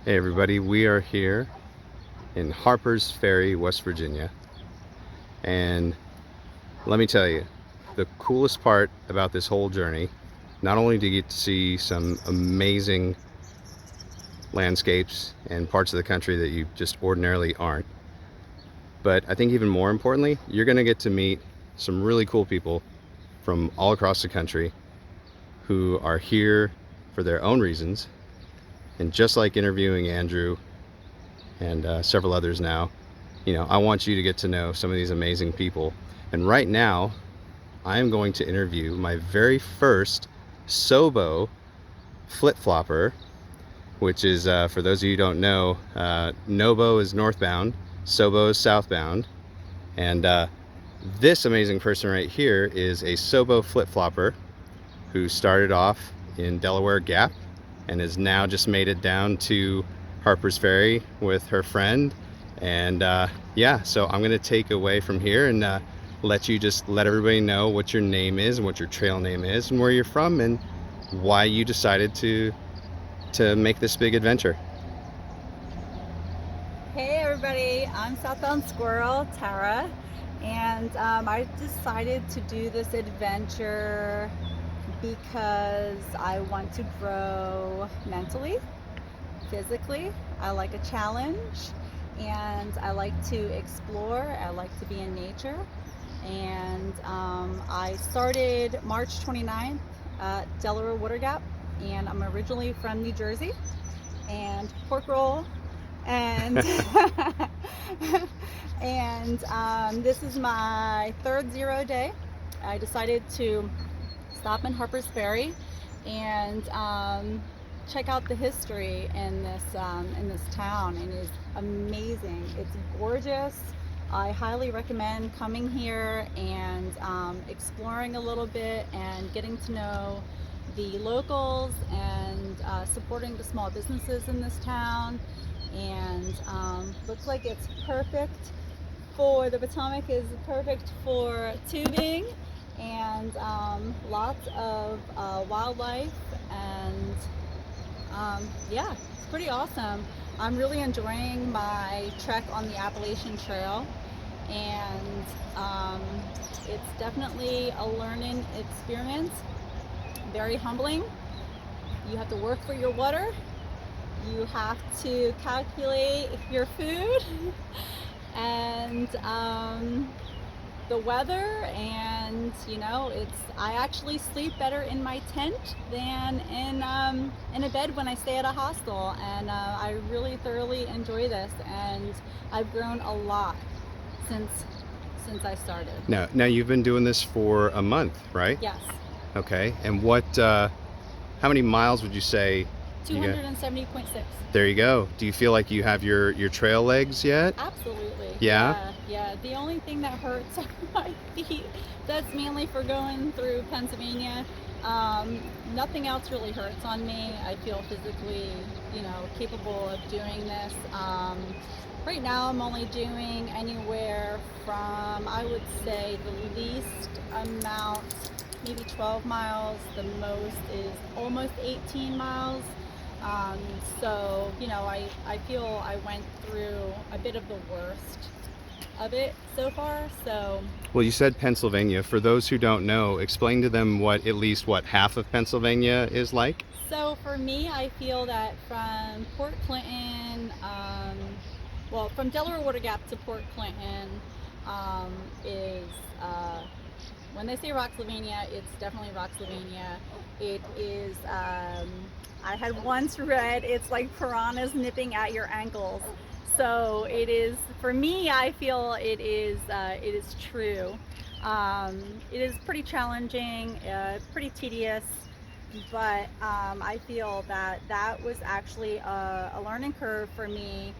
Hey everybody, we are here in Harpers Ferry, West Virginia, and let me tell you, the coolest part about this whole journey, not only do you get to see some amazing landscapes and parts of the country that you just ordinarily aren't, but I think even more importantly, you're going to get to meet some really cool people from all across the country who are here for their own reasons. And just like interviewing Andrew and several others now, I want you to get to know some of these amazing people. And right now, I am going to interview my very first Sobo flip-flopper, which is, for those of you who don't know, Nobo is northbound, Sobo is southbound. And this amazing person right here is a Sobo flip-flopper who started off in Delaware Gap and has now just made it down to Harpers Ferry with her friend. And yeah, so I'm gonna take away from here and let everybody know what your name is and what your trail name is and where you're from and why you decided to make this big adventure. Hey everybody, I'm Southbound Squirrel, Tara, and I decided to do this adventure because I want to grow mentally, physically. I like a challenge, and I like to explore. I like to be in nature. And I started March 29th at Delaware Water Gap, and I'm originally from New Jersey, and pork roll, and and this is my third 0 day. I decided to stop in Harpers Ferry and check out the history in this town, and it's amazing. It's gorgeous. I highly recommend coming here and exploring a little bit and getting to know the locals and supporting the small businesses in this town. And looks like it's perfect for the Potomac is perfect for tubing, and lots of wildlife, and yeah, it's pretty awesome. I'm really enjoying my trek on the Appalachian Trail, and it's definitely a learning experience, very humbling. You have to work for your water, you have to calculate your food and the weather, and I actually sleep better in my tent than in a bed when I stay at a hostel, and I really thoroughly enjoy this, and I've grown a lot since I started. Now you've been doing this for a month, right? Yes. Okay, and how many miles would you say? 270.6. There you go. Do you feel like you have your trail legs yet? Absolutely. Yeah? Yeah. The only thing that hurts are my feet. That's mainly for going through Pennsylvania. Nothing else really hurts on me. I feel physically, capable of doing this. Right now I'm only doing anywhere from, I would say, the least amount, maybe 12 miles. The most is almost 18 miles. So, I feel I went through a bit of the worst of it so far. So, Well, you said Pennsylvania. For those who don't know, explain to them what half of Pennsylvania is like. so for me, I feel that from Port Clinton, from Delaware Water Gap to Port Clinton, is, when they say Roxylvania, it's definitely Roxylvania. It is, I had once read it's like piranhas nipping at your ankles. So it is, for me, I feel it is true. It is pretty challenging, pretty tedious, but I feel that was actually a learning curve for me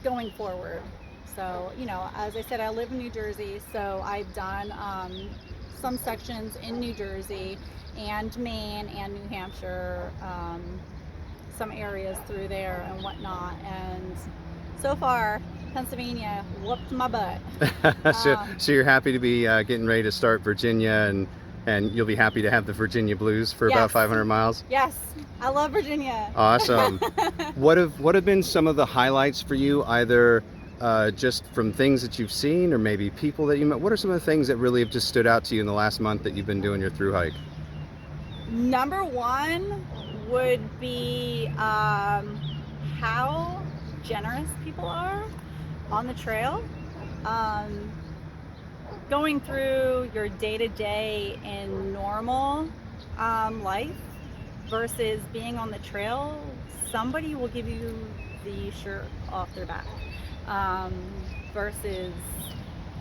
going forward. So, as I said, I live in New Jersey, so I've done some sections in New Jersey and Maine and New Hampshire, some areas through there and whatnot. And so far, Pennsylvania whooped my butt. So you're happy to be getting ready to start Virginia, and and you'll be happy to have the Virginia Blues for Yes. about 500 miles. Yes, I love Virginia. Awesome. What have been some of the highlights for you, either just from things that you've seen or maybe people that you met? What are some of the things that really have just stood out to you in the last month that you've been doing your through hike? Number one would be how generous people are on the trail. Going through your day-to-day in normal life versus being on the trail, somebody will give you the shirt off their back, versus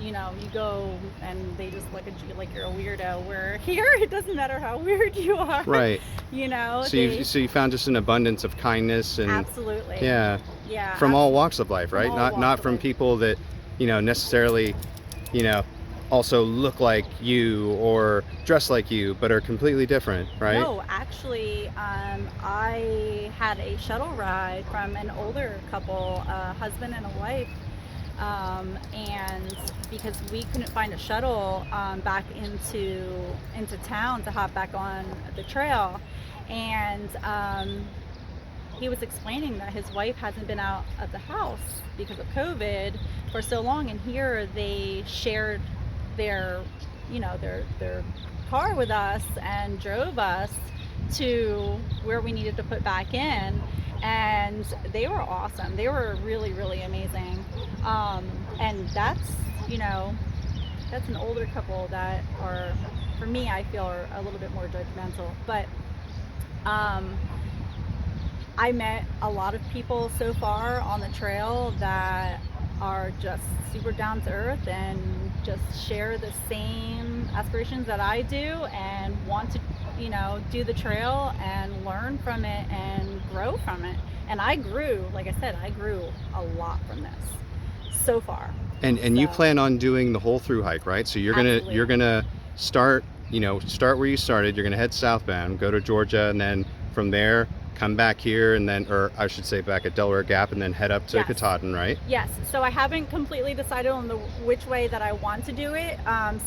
you go and they just look at you like you're a weirdo, where here it doesn't matter how weird you are. Right. So you found just an abundance of kindness and absolutely. yeah, Yeah. from all walks of life, right? all Not walks of from life. people that necessarily also look like you or dress like you, but are completely different, right? No, actually, I had a shuttle ride from an older couple, a husband and a wife, and because we couldn't find a shuttle back into town to hop back on the trail, and he was explaining that his wife hasn't been out of the house because of COVID for so long, and here they shared their car with us and drove us to where we needed to put back in, and they were awesome. They were really, really amazing. And that's an older couple that are, for me, I feel are a little bit more judgmental, but I met a lot of people so far on the trail that are just super down to earth and just share the same aspirations that I do and want to do the trail and learn from it and grow from it. And I grew, like I said, a lot from this so far. And you plan on doing the whole through hike, right? So Absolutely. you're gonna start where you started. You're gonna head southbound, go to Georgia, and then from there come back here, and then, or I should say back at Delaware Gap, and then head up to Yes. Katahdin, right? Yes, so I haven't completely decided on which way that I want to do it.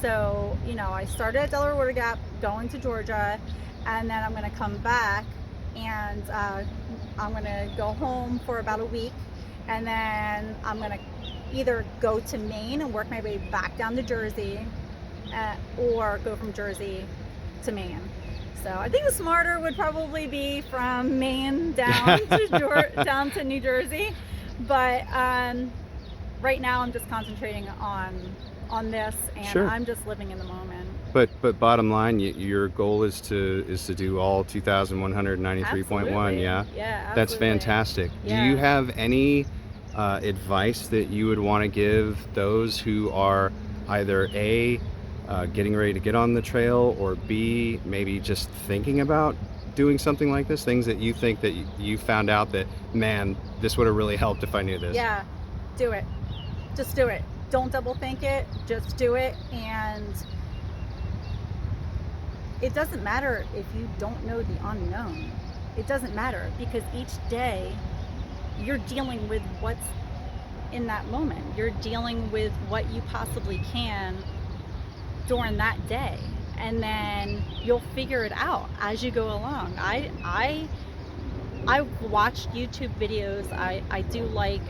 So I started at Delaware Water Gap, going to Georgia, and then I'm going to come back, and I'm going to go home for about a week, and then I'm going to either go to Maine and work my way back down to Jersey, or go from Jersey to Maine. So I think the smarter would probably be from Maine down to down to New Jersey, but right now I'm just concentrating on this, and Sure. I'm just living in the moment. But bottom line, your goal is to do all 2,193.1. Absolutely. Yeah, Yeah, that's absolutely. fantastic. Yeah. Do you have any advice that you would want to give those who are either A, getting ready to get on the trail, or B, maybe just thinking about doing something like this? Things that you think that you found out that, man, this would have really helped if I knew this. Yeah, do it. Just do it. Don't double think it. Just do it. And it doesn't matter if you don't know the unknown. It doesn't matter, because each day you're dealing with what's in that moment. You're dealing with what you possibly can during that day, and then you'll figure it out as you go along. I watch YouTube videos. I do like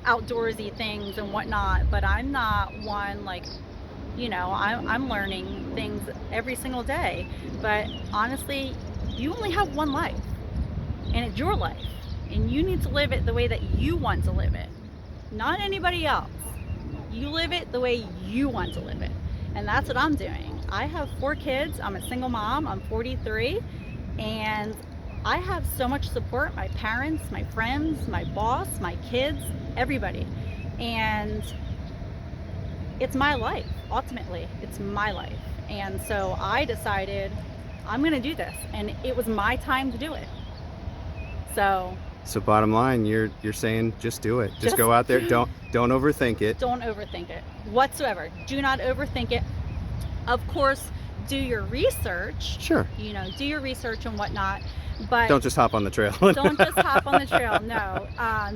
outdoorsy things and whatnot, but I'm not one like I'm learning things every single day. But honestly, you only have one life, and it's your life, and you need to live it the way that you want to live it, not anybody else. You live it the way you want to live it. And that's what I'm doing. I have 4 kids. I'm a single mom. I'm 43. And I have so much support. My parents, my friends, my boss, my kids, everybody. And it's my life. Ultimately, it's my life. And so I decided I'm going to do this. And it was my time to do it. So bottom line, you're saying just do it. Just go out there. Don't overthink it. Don't overthink it whatsoever. Do not overthink it. Of course, do your research. Sure. Do your research and whatnot. But Don't just hop on the trail. don't just hop on the trail. No,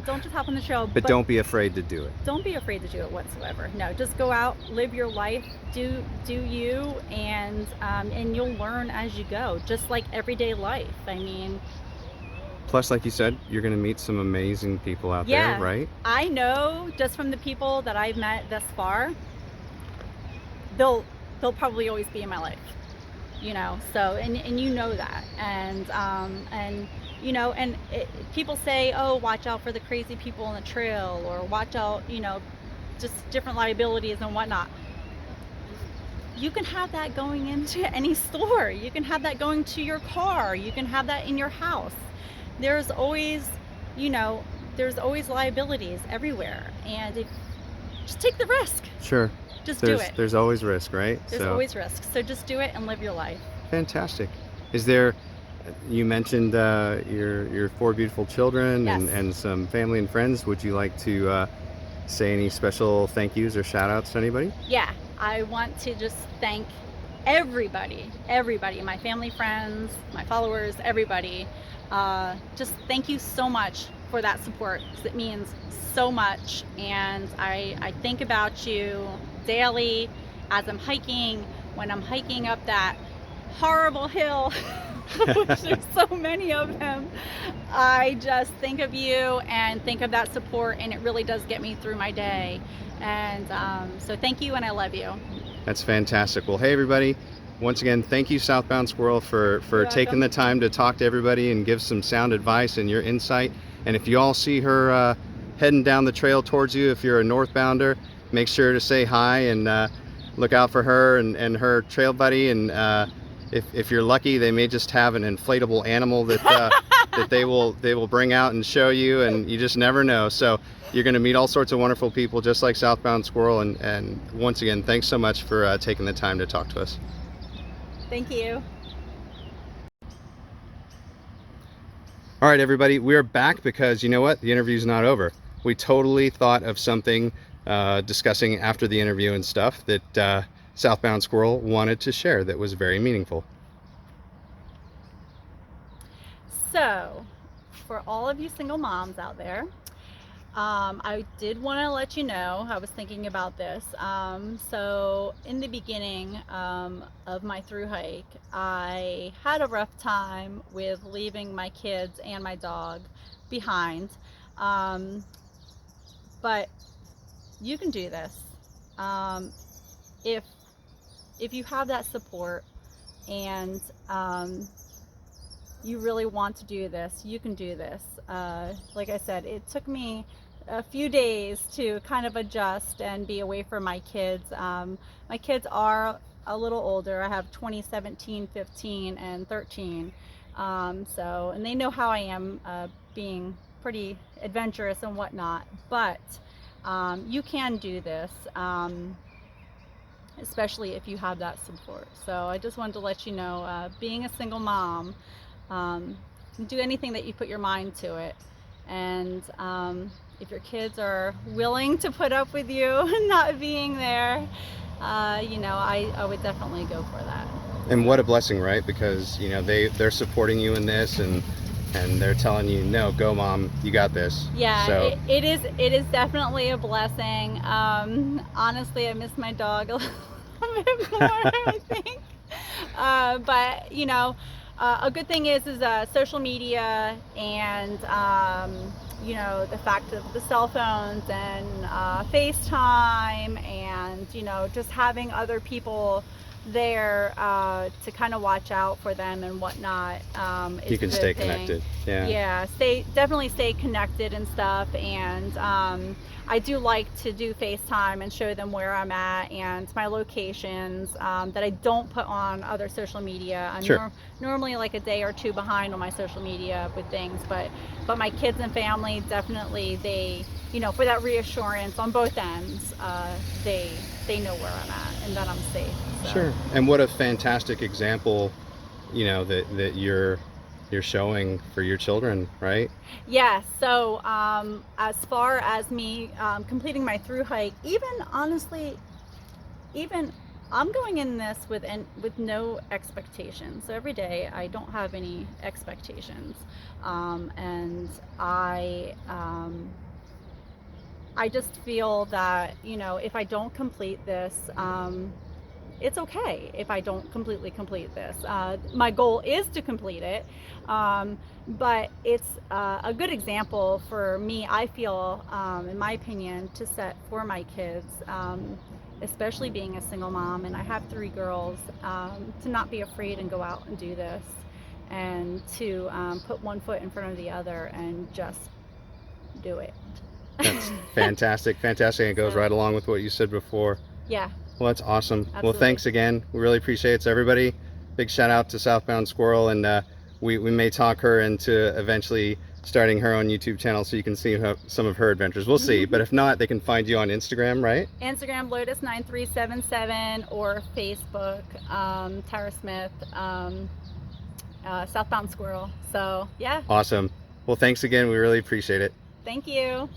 don't just hop on the trail. But don't be afraid to do it. Don't be afraid to do it whatsoever. No, just go out, live your life, do you, and you'll learn as you go, just like everyday life. I mean, Plus, like you said, you're going to meet some amazing people out there, right? I know just from the people that I've met thus far, they'll probably always be in my life, you know. So and you know that, and you know, and people say, oh, watch out for the crazy people on the trail, or watch out, you know, just different liabilities and whatnot. You can have that going into any store. You can have that going to your car. You can have that in your house. There's always, you know, there's always liabilities everywhere, and just take the risk. Sure. Just do it. There's always risk, right? There's always risk. So just do it and live your life. Fantastic. Is there? You mentioned your 4 beautiful children. Yes. and some family and friends. Would you like to say any special thank yous or shout outs to anybody? Yeah, I want to just thank everybody, my family, friends, my followers, everybody. Just thank you so much for that support, because it means so much, and I think about you daily as I'm hiking, when I'm hiking up that horrible hill, which there's so many of them. I just think of you and think of that support, and it really does get me through my day. And so thank you, and I love you. That's fantastic. Well, hey everybody, once again, thank you, Southbound Squirrel, for taking the time to talk to everybody and give some sound advice and your insight. And if you all see her heading down the trail towards you, if you're a northbounder, make sure to say hi and look out for her and her trail buddy. And if you're lucky, they may just have an inflatable animal that that they will bring out and show you, and you just never know. So you're going to meet all sorts of wonderful people, just like Southbound Squirrel. And once again, thanks so much for taking the time to talk to us. Thank you. All right, everybody, we're back because you know what? The interview's not over. We totally thought of something discussing after the interview and stuff that Southbound Squirrel wanted to share that was very meaningful. So, for all of you single moms out there, I did want to let you know, I was thinking about this. So in the beginning of my through hike, I had a rough time with leaving my kids and my dog behind. But you can do this. If you have that support and you really want to do this, you can do this. Like I said, it took me a few days to kind of adjust and be away from my kids. My kids are a little older. I have 20, 17, 15, and 13. And they know how I am, being pretty adventurous and whatnot. But you can do this, especially if you have that support. So I just wanted to let you know, being a single mom, do anything that you put your mind to it. And if your kids are willing to put up with you not being there, you know, I would definitely go for that. And what a blessing, right? Because you know they're supporting you in this, and they're telling you, no, go mom, you got this. Yeah, so it is definitely a blessing. Honestly, I miss my dog a little bit more, I think. But you know, a good thing is social media and you know, the fact of the cell phones and FaceTime, and you know, just having other people there to kind of watch out for them and whatnot. You can stay connected. Yeah, definitely stay connected and stuff. And I do like to do FaceTime and show them where I'm at and my locations that I don't put on other social media. I'm Sure. Normally like a day or two behind on my social media with things, but my kids and family definitely, they, you know, for that reassurance on both ends, they know where I'm at and that I'm safe. So. Sure. And what a fantastic example, you know, that you're showing for your children, right? Yeah. So as far as me completing my through hike, even honestly, even I'm going in this with no expectations. So every day I don't have any expectations, and I just feel that, you know, if I don't complete this, it's okay if I don't completely complete this. My goal is to complete it, but it's a good example for me, I feel, in my opinion, to set for my kids, especially being a single mom, and I have 3 girls, to not be afraid and go out and do this, and to put one foot in front of the other and just do it. That's fantastic, fantastic. It goes So, right along with what you said before. yeah, Well, that's awesome. Well, absolutely. thanks again. We really appreciate it. So everybody, big shout out to Southbound Squirrel, and we may talk her into eventually starting her own YouTube channel so you can see some of her adventures. We'll see. But if not, they can find you on Instagram, right? Instagram Lotus9377 or Facebook Tara Smith, Southbound Squirrel. So yeah, Awesome. Well, thanks again. We really appreciate it. thank you.